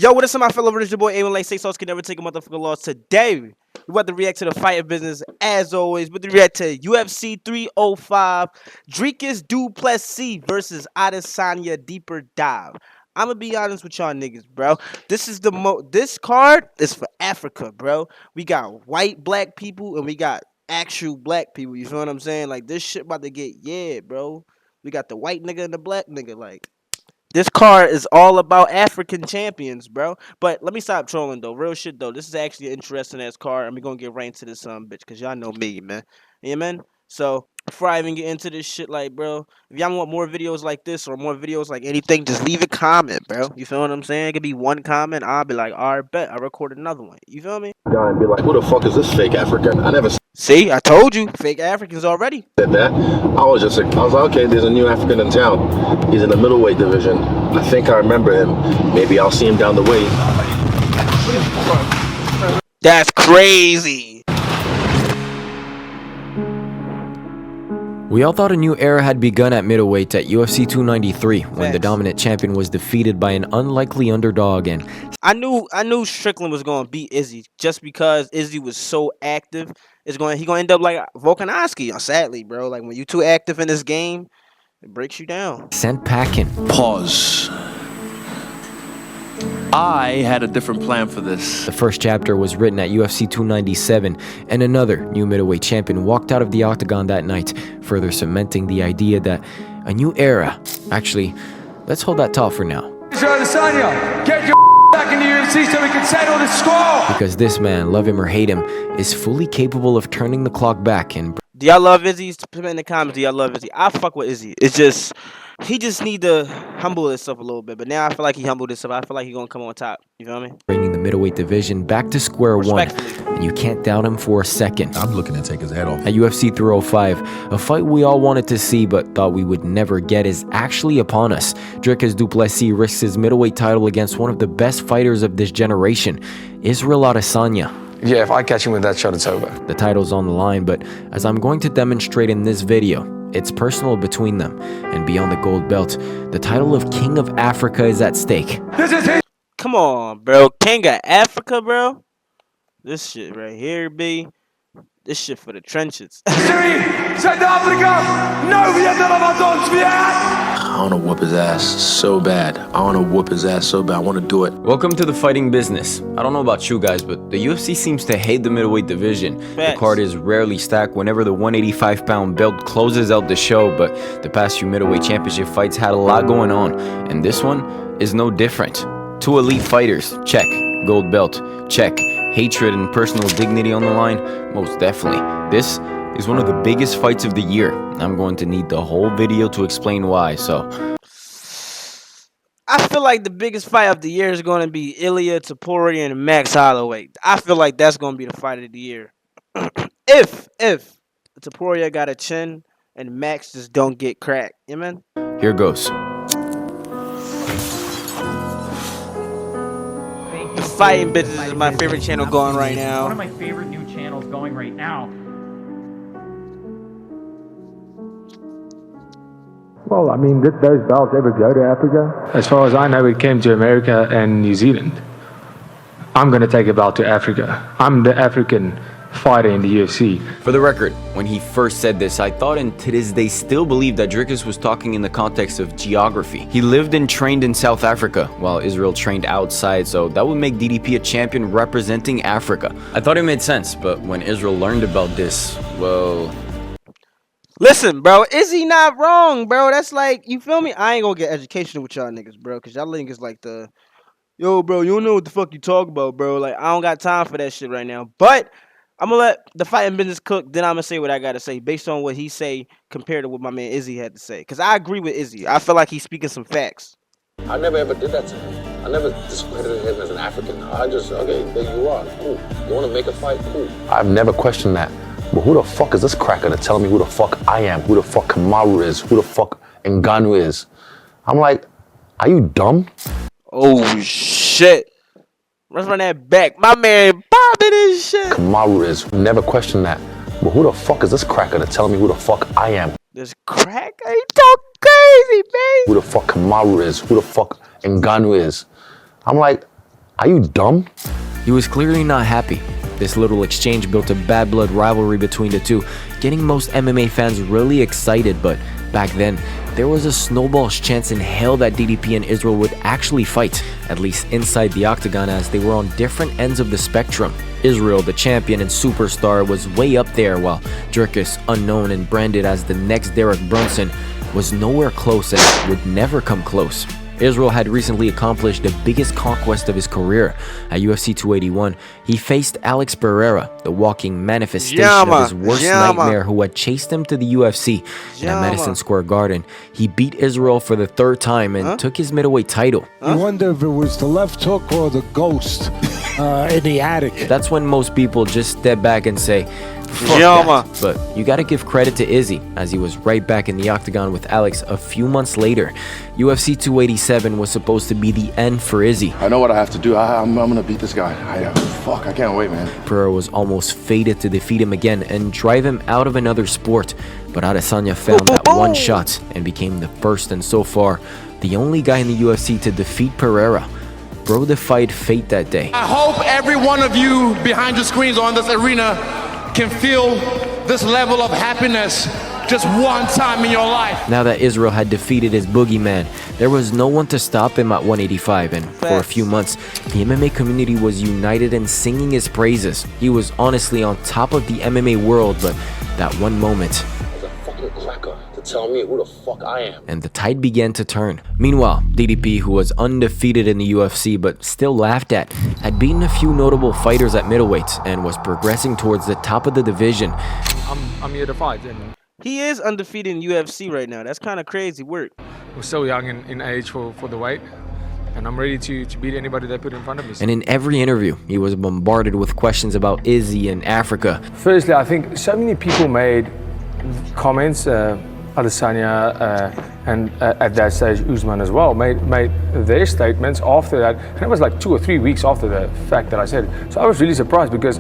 Yo, what is up, my fellow rich boy? A1 like 6 sauce can never take a motherfucking loss. Today, we about to react to the fighting business as always. We're to react to UFC 305, Du Plessis versus Adesanya Deeper Dive. I'm gonna be honest with y'all niggas, bro. This card is for Africa, bro. We got white black people and we got actual black people. You feel what I'm saying? Like this shit about to get bro. We got the white nigga and the black nigga, like. This card is all about African champions, bro. But let me stop trolling, though. Real shit, though. This is actually an interesting ass card, and we're gonna get right into this bitch, because y'all know me, man. Yeah, man? So, before I even get into this shit, like, bro, if y'all want more videos like this or more videos like anything, just leave a comment, bro. You feel what I'm saying? It could be one comment. I'll be like, all right, bet. I record another one. You feel me? And be like, who the fuck is this fake African? I never See, I told you. Fake Africans already. said that. I was like, okay, there's a new African in town. He's in the middleweight division. I think I remember him. Maybe I'll see him down the way. That's crazy. We all thought a new era had begun at middleweight at UFC 293 when the dominant champion was defeated by an unlikely underdog, and I knew Strickland was gonna beat Izzy just because Izzy was so active. He gonna end up like Volkanovski, sadly, bro. Like when you too active in this game, it breaks you down. sent packing. Pause. I had a different plan for this. The first chapter was written at UFC 297, and another new middleweight champion walked out of the octagon that night, further cementing the idea that a new era. Actually, let's hold that thought for now. Adesanya, get your back in the UFC so we can settle the score. Because this man, love him or hate him, is fully capable of turning the clock back and. Do y'all love Izzy? Put in the comments. Do y'all love Izzy? I fuck with Izzy. It's just he just need to humble himself a little bit. But now I feel like he humbled himself. I feel like he gonna come on top. You feel me? Bringing the middleweight division back to square one, and you can't doubt him for a second. I'm looking to take his head off. At UFC 305, a fight we all wanted to see but thought we would never get is actually upon us. Du Plessis risks his middleweight title against one of the best fighters of this generation, Israel Adesanya. Yeah, if I catch him with that shot, it's over. The title's on the line, but as I'm going to demonstrate in this video, it's personal between them. And beyond the gold belt, the title of King of Africa is at stake. This is his. Come on, bro. King of Africa, bro. This shit right here, B. This shit for the trenches. I want to whoop his ass so bad. I want to whoop his ass so bad. I want to do it. Welcome to the fighting business. I don't know about you guys, but the UFC seems to hate the middleweight division. The card is rarely stacked whenever the 185-pound belt closes out the show, but the past few middleweight championship fights had a lot going on, and this one is no different. Two elite fighters, check. Gold belt, check. Hatred and personal dignity on the line, most definitely. This is one of the biggest fights of the year. I'm going to need the whole video to explain why, so. I feel like the biggest fight of the year is going to be Ilia Topuria and Max Holloway. I feel like that's going to be the fight of the year. if Topuria got a chin and Max just don't get cracked. You know, man? Here goes. The fighting business is my favorite channel going right now. One of my favorite new channels going right now. Well, I mean, did those belts ever go to Africa? As far as I know, it came to America and New Zealand. I'm going to take a belt to Africa. I'm the African fighter in the UFC. For the record, when he first said this, I thought and to this day still believe that Dricus was talking in the context of geography. He lived and trained in South Africa, while Israel trained outside, so that would make DDP a champion representing Africa. I thought it made sense, but when Israel learned about this, well... Listen, bro, is he not wrong, bro? That's like, you feel me? I ain't gonna get educational with y'all niggas, bro, because y'all niggas like the, yo, bro, you don't know what the fuck you talk about, bro. Like, I don't got time for that shit right now. But I'm gonna let the fighting business cook, then I'm gonna say what I gotta say based on what he say compared to what my man Izzy had to say. Because I agree with Izzy. I feel like he's speaking some facts. I never ever did that to him. I never discredited him as an African. I just, okay, there you are. Cool. You want to make a fight? Cool. I've never questioned that. But who the fuck is this cracker to tell me who the fuck I am? Who the fuck Kamaru is? Who the fuck Ngannou is? I'm like, are you dumb? Oh, shit. Let's run that back. My man bobbing his shit. Kamaru is. Never questioned that. But who the fuck is this cracker to tell me who the fuck I am? This cracker? He talk crazy, man. Who the fuck Kamaru is? Who the fuck Ngannou is? I'm like, Are you dumb? He was clearly not happy. This little exchange built a bad blood rivalry between the two, getting most MMA fans really excited, but back then, there was a snowball's chance in hell that DDP and Israel would actually fight, at least inside the octagon, as they were on different ends of the spectrum. Israel, the champion and superstar, was way up there, while Dricus, unknown and branded as the next Derek Brunson, was nowhere close and would never come close. Israel had recently accomplished the biggest conquest of his career. At UFC 281, he faced Alex Pereira, the walking manifestation of his worst nightmare, who had chased him to the UFC. And at Madison Square Garden, he beat Israel for the third time and took his middleweight title. You wonder if it was the left hook or the ghost in the attic. That's when most people just step back and say, fuck that. But you gotta give credit to Izzy, as he was right back in the octagon with Alex a few months later. UFC 287 was supposed to be the end for Izzy. I know what I have to do. I'm gonna beat this guy. I can't wait, man. Pereira was almost fated to defeat him again and drive him out of another sport, but Adesanya found that one shot and became the first and so far the only guy in the UFC to defeat Pereira. Bro defied fate that day. I hope every one of you behind your screens or in this arena can feel this level of happiness just one time in your life. Now that Israel had defeated his boogeyman, there was no one to stop him at 185, and for a few months, the MMA community was united in singing his praises. He was honestly on top of the MMA world, but that one moment, He's a fucking cracker to tell me who the fuck I am. and the tide began to turn. Meanwhile, DDP, who was undefeated in the UFC but still laughed at, had beaten a few notable fighters at middleweight and was progressing towards the top of the division. I'm here to fight, and He is undefeated in UFC right now. That's kind of crazy work. we're so young in age for the weight, and I'm ready to beat anybody they put in front of me. And in every interview, he was bombarded with questions about Izzy and Africa. Firstly, I think so many people made comments, Adesanya and at that stage Usman as well, made their statements after that, and it was like 2 or 3 weeks after the fact that I said it. So I was really surprised, because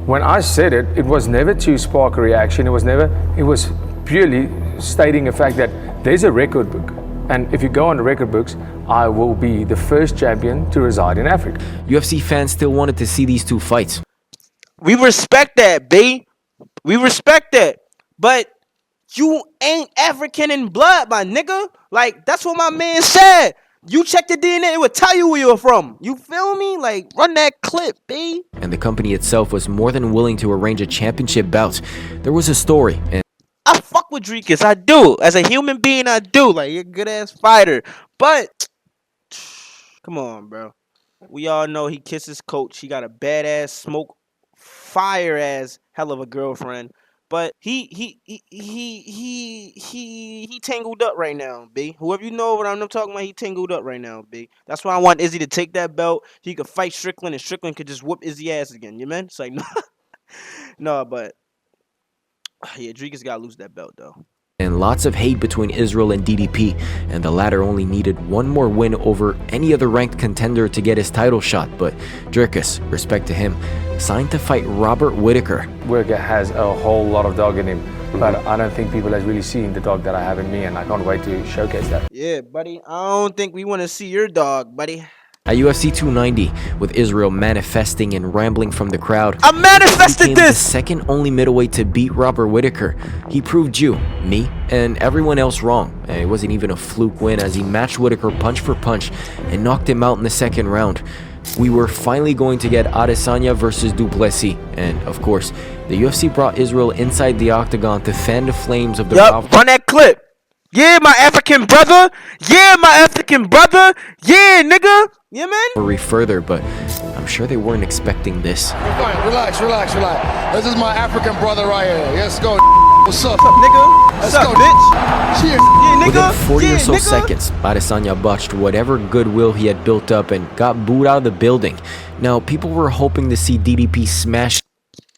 when I said it, it was never to spark a reaction. It was purely stating the fact that there's a record book, and if you go on the record books, I will be the first champion to reside in Africa. UFC fans still wanted to see these two fights. We respect that, B. We respect that. But you ain't African in blood, my nigga. Like, that's what my man said. You check the DNA, it would tell you where you're from. You feel me? Like, run that clip, B. And the company itself was more than willing to arrange a championship bout. There was a story, and I fuck with Dricus. I do. As a human being, I do. Like, you're a good-ass fighter. But, come on, bro. We all know he kissed his coach. He got a badass, smoke, fire-ass hell of a girlfriend. But he tangled up right now, B. Whoever you know what I'm talking about, he tangled up right now, B. That's why I want Izzy to take that belt. He could fight Strickland, and Strickland could just whoop Izzy ass again. You man? It's like, no, but yeah, Dricus gotta lose that belt though. and lots of hate between Israel and DDP, and the latter only needed one more win over any other ranked contender to get his title shot. But Dricus, respect to him, signed to fight Robert Whittaker. Whittaker has a whole lot of dog in him, but I don't think people have really seen the dog that I have in me, and I can't wait to showcase that. Yeah, buddy. I don't think we want to see your dog, buddy. At UFC 290, with Israel manifesting and rambling from the crowd, I manifested became this! the second only middleweight to beat Robert Whittaker. He proved you, me, and everyone else wrong. And it wasn't even a fluke win, as he matched Whittaker punch for punch and knocked him out in the second round. We were finally going to get Adesanya versus du Plessis, and of course, the UFC brought Israel inside the octagon to fan the flames of the rivalry. Run that clip. Yeah, my African brother. Yeah, my African brother. Yeah, nigga. Yeah, man. Further, but I'm sure they weren't expecting this. Fine, relax. This is my African brother right here. Let's go. What's up, Nigga. Let's What's up, go, bitch? Cheers. Yeah, nigga. Within 40 yeah, or so nigga. seconds, Adesanya botched whatever goodwill he had built up and got booed out of the building. Now, people were hoping to see DDP smash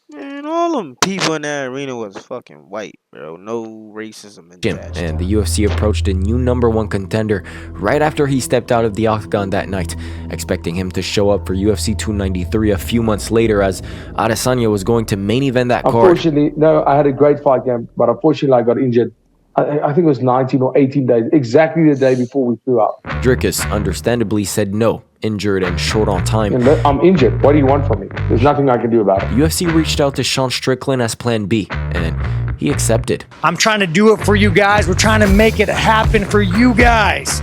Man, all them people in that arena was fucking white, bro. No racism in him, that. and the UFC approached a new #1 contender right after he stepped out of the octagon that night, expecting him to show up for UFC 293 a few months later, as Adesanya was going to main event that card. Unfortunately, no, I had a great fight game, but unfortunately I got injured I think it was 19 or 18 days, exactly the day before we flew out. Dricus understandably said no, injured and short on time. And I'm injured. What do you want from me? There's nothing I can do about it. UFC reached out to Sean Strickland as Plan B, and he accepted. I'm trying to do it for you guys. We're trying to make it happen for you guys.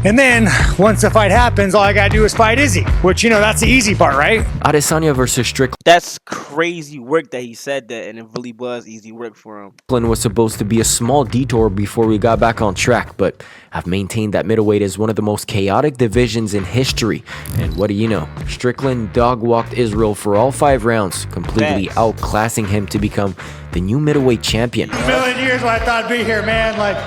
And then, once the fight happens, all I gotta do is fight Izzy. Which, you know, that's the easy part, right? Adesanya versus Strickland. That's crazy work that he said that, and it really was easy work for him. Strickland was supposed to be a small detour before we got back on track, but I've maintained that middleweight is one of the most chaotic divisions in history. And what do you know? Strickland dog-walked Israel for all 5 rounds, completely outclassing him to become the new middleweight champion. A million years when I thought I'd be here, man. Like,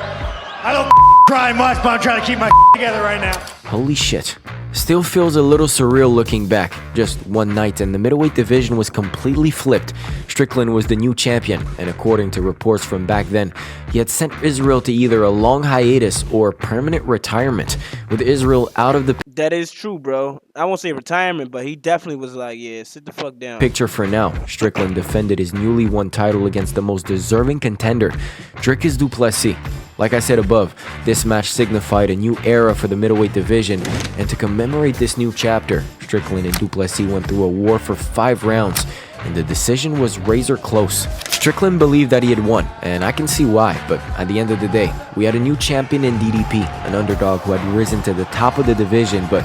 I don't cry much, but I'm trying to keep my together right now. Holy shit. Still feels a little surreal looking back. Just one night and the middleweight division was completely flipped. Strickland was the new champion, and according to reports from back then, he had sent Israel to either a long hiatus or permanent retirement, with Israel out of the That is true, bro. I won't say retirement, but he definitely was like, yeah, sit the fuck down. picture for now. Strickland defended his newly won title against the most deserving contender, Dricus du Plessis. Like I said above, this match signified a new era for the middleweight division, and to commemorate this new chapter, Strickland and du Plessis went through a war for 5 rounds, and the decision was razor close. Strickland believed that he had won, and I can see why, but at the end of the day, we had a new champion in DDP, an underdog who had risen to the top of the division, but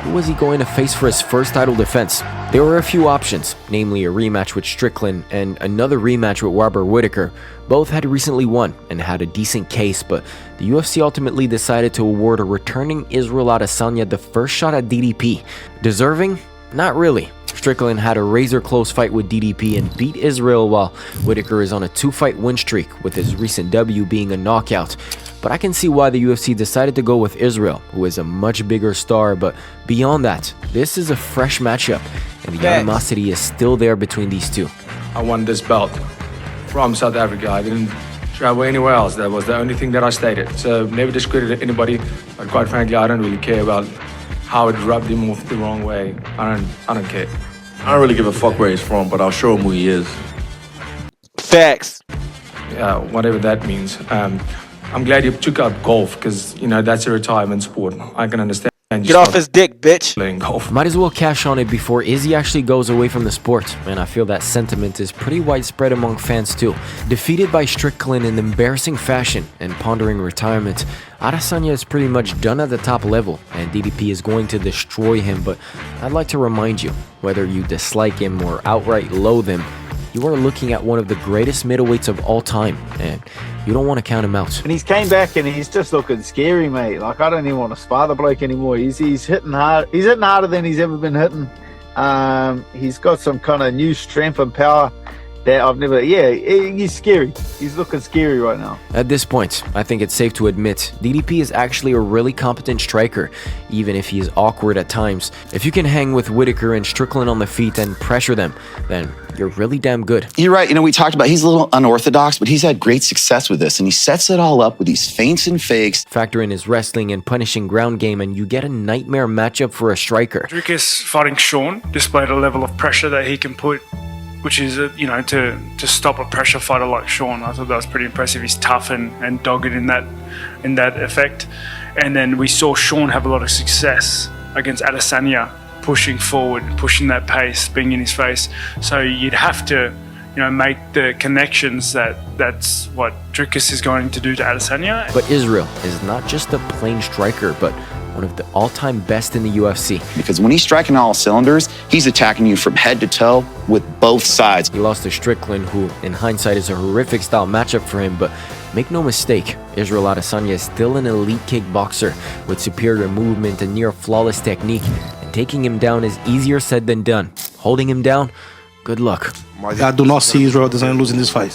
who was he going to face for his first title defense? There were a few options, namely a rematch with Strickland and another rematch with Robert Whittaker. Both had recently won and had a decent case, but the UFC ultimately decided to award a returning Israel Adesanya the first shot at DDP. Deserving? Not really. Strickland had a razor-close fight with DDP and beat Israel, while Whittaker is on a 2-fight win streak, with his recent W being a knockout. But I can see why the UFC decided to go with Israel, who is a much bigger star, but beyond that, this is a fresh matchup, and the animosity is still there between these two. I won this belt from South Africa. I didn't travel anywhere else. That was the only thing that I stated. So never discredited anybody, but quite frankly, I don't really care about how it rubbed him off the wrong way. I don't care. I don't really give a fuck where he's from, but I'll show him who he is. Facts. Yeah, whatever that means. I'm glad you took up golf, because, you know, that's a retirement sport. I can understand. Get off his dick, bitch. Playing golf. Might as well cash on it before Izzy actually goes away from the sport, and I feel that sentiment is pretty widespread among fans too. Defeated by Strickland in embarrassing fashion and pondering retirement, Adesanya is pretty much done at the top level, and DDP is going to destroy him, but I'd like to remind you, whether you dislike him or outright loathe him, you are looking at one of the greatest middleweights of all time, and you don't want to count him out. And he's came back and he's just looking scary, mate. Like, I don't even want to spar the bloke anymore. He's hitting hard. He's hitting harder than he's ever been hitting. He's got some kind of new strength and power that I've never... Yeah, he's scary. He's looking scary right now. At this point, I think it's safe to admit, DDP is actually a really competent striker, even if he is awkward at times. If you can hang with Whittaker and Strickland on the feet and pressure them, then you're really damn good. You're right. You know, we talked about he's a little unorthodox, but he's had great success with this, and he sets it all up with these feints and fakes. Factor in his wrestling and punishing ground game, and you get a nightmare matchup for a striker. Dricus fighting Sean displayed a level of pressure that he can put, which is, you know, to stop a pressure fighter like Sean. I thought that was pretty impressive. He's tough and dogged in that effect. And then we saw Sean have a lot of success against Adesanya, pushing forward, pushing that pace, being in his face. So you'd have to, you know, make the connections that's what Dricus is going to do to Adesanya. But Israel is not just a plain striker, but one of the all-time best in the UFC. Because when he's striking all cylinders, he's attacking you from head to toe with both sides. He lost to Strickland, who in hindsight is a horrific style matchup for him, but make no mistake, Israel Adesanya is still an elite kickboxer with superior movement and near flawless technique, and taking him down is easier said than done. Holding him down, good luck. I do not see Israel Adesanya losing this fight.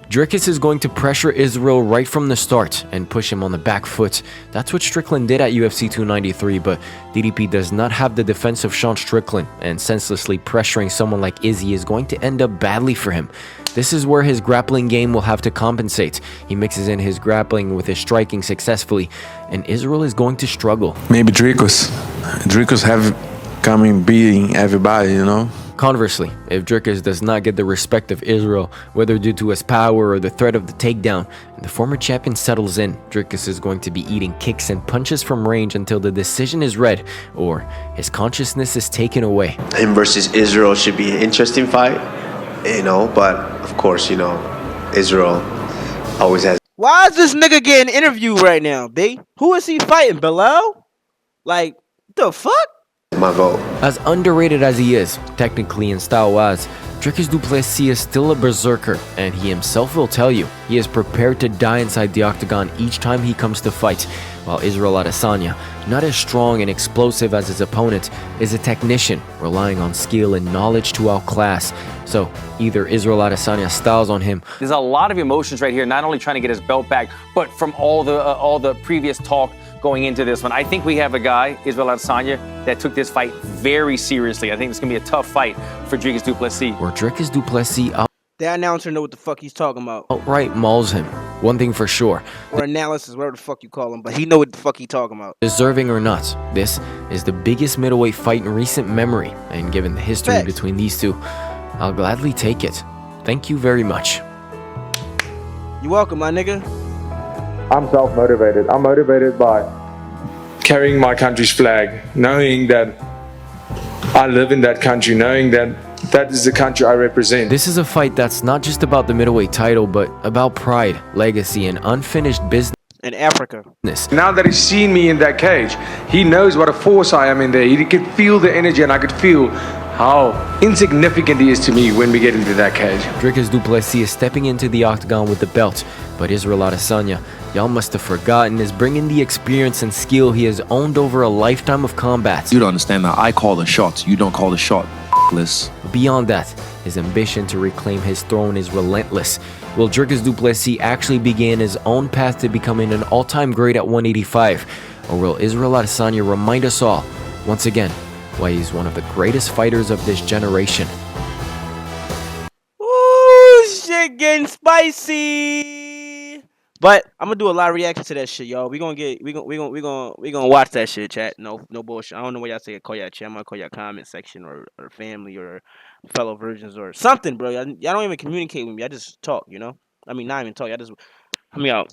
Dricus is going to pressure Israel right from the start and push him on the back foot. That's what Strickland did at UFC 293, but DDP does not have the defense of Sean Strickland, and senselessly pressuring someone like Izzy is going to end up badly for him. This is where his grappling game will have to compensate. He mixes in his grappling with his striking successfully, and Israel is going to struggle. Maybe Dricus have come in beating everybody, you know? Conversely, if Dricus does not get the respect of Israel, whether due to his power or the threat of the takedown, and the former champion settles in, Dricus is going to be eating kicks and punches from range until the decision is read or his consciousness is taken away. Him versus Israel should be an interesting fight, but of course, Israel always has. Why is this nigga getting interviewed right now, B? Who is he fighting, Bilal? Like, the fuck? My vote. As underrated as he is, technically and style-wise, Dricus du Plessis is still a berserker, and he himself will tell you he is prepared to die inside the octagon each time he comes to fight, while Israel Adesanya, not as strong and explosive as his opponent, is a technician relying on skill and knowledge to outclass. So either Israel Adesanya styles on him. There's a lot of emotions right here, not only trying to get his belt back, but from all the previous talk going into this one. I think we have a guy, Israel Adesanya, that took this fight very seriously. I think it's going to be a tough fight for Dricus du Plessis. Where Dricus du Plessis that announcer know what the fuck he's talking about. Outright mauls him. One thing for sure. Or analysis, whatever the fuck you call him, but he know what the fuck he talking about. Deserving or not, this is the biggest middleweight fight in recent memory, and given the history between these two, I'll gladly take it. Thank you very much. You're welcome, my nigga. I'm self-motivated. I'm motivated by carrying my country's flag, knowing that I live in that country, knowing that that is the country I represent. This is a fight that's not just about the middleweight title, but about pride, legacy, and unfinished business. In Africa. Now that he's seen me in that cage, he knows what a force I am in there. He could feel the energy, and I could feel how insignificant he is to me when we get into that cage. Dricus du Plessis is stepping into the octagon with the belt, but Israel Adesanya, y'all must have forgotten, is bringing the experience and skill he has owned over a lifetime of combat. You don't understand that. I call the shots. You don't call the shot. Beyond that, his ambition to reclaim his throne is relentless. Will Dricus du Plessis actually begin his own path to becoming an all-time great at 185? Or will Israel Adesanya remind us all, once again, why he's one of the greatest fighters of this generation? Ooh, shit getting spicy. But I'm gonna do a lot of reactions to that shit, y'all. We gonna watch that shit, chat. No bullshit. I don't know what y'all say. Call y'all chat. I'm gonna call y'all comment section or family or fellow virgins or something, bro. Y'all don't even communicate with me. I just talk, I mean, not even talk. Y'all just. Help me out.